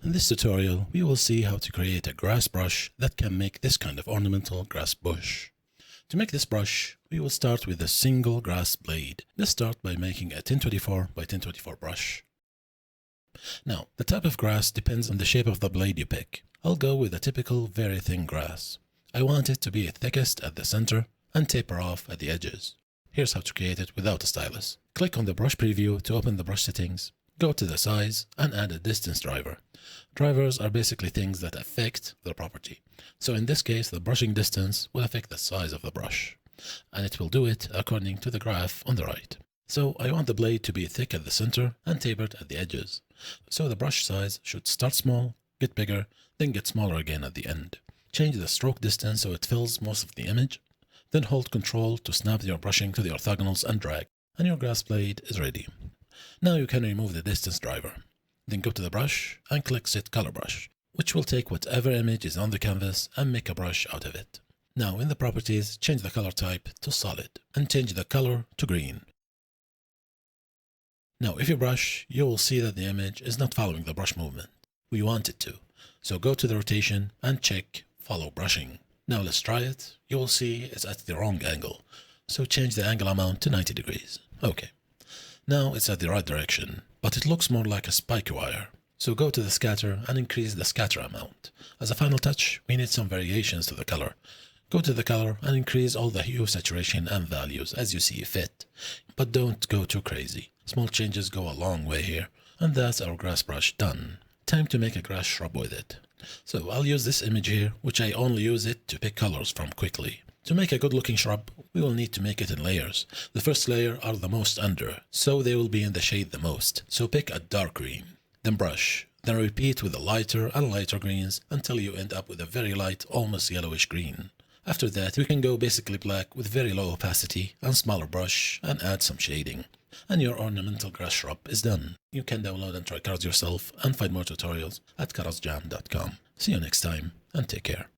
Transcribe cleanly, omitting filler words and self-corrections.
In this tutorial, we will see how to create a grass brush that can make this kind of ornamental grass bush. To make this brush, we will start with a single grass blade. Let's start by making a 1024 by 1024 brush. Now, the type of grass depends on the shape of the blade you pick. I'll go with a typical very thin grass. I want it to be thickest at the center and taper off at the edges. Here's how to create it without a stylus. Click on the brush preview to open the brush settings. Go to the size and add a distance driver. Drivers are basically things that affect the property. So in this case, the brushing distance will affect the size of the brush, and it will do it according to the graph on the right. So I want the blade to be thick at the center and tapered at the edges. So the brush size should start small, get bigger, then get smaller again at the end. Change the stroke distance so it fills most of the image. Then hold Ctrl to snap your brushing to the orthogonals and drag, and your grass blade is ready. Now you can remove the distance driver. Then go to the brush and click Set Color Brush, which will take whatever image is on the canvas and make a brush out of it. Now in the properties, change the color type to solid and change the color to green. Now if you brush, you will see that the image is not following the brush movement. We want it to. So go to the rotation and check Follow Brushing. Now let's try it. You will see it's at the wrong angle. So change the angle amount to 90 degrees. Okay. Now it's at the right direction, but it looks more like a spiky wire. So go to the scatter and increase the scatter amount. As a final touch, we need some variations to the color. Go to the color and increase all the hue, saturation and values as you see fit. But don't go too crazy. Small changes go a long way here. And that's our grass brush done. Time to make a grass shrub with it. So I'll use this image here, which I only use it to pick colors from quickly. To make a good looking shrub, we will need to make it in layers. The first layer are the most under, so they will be in the shade the most. So pick a dark green, then brush, then repeat with the lighter and lighter greens until you end up with a very light, almost yellowish green. After that, we can go basically black with very low opacity and smaller brush and add some shading. And your ornamental grass shrub is done. You can download and try cards yourself and find more tutorials at karasjam.com. See you next time and take care.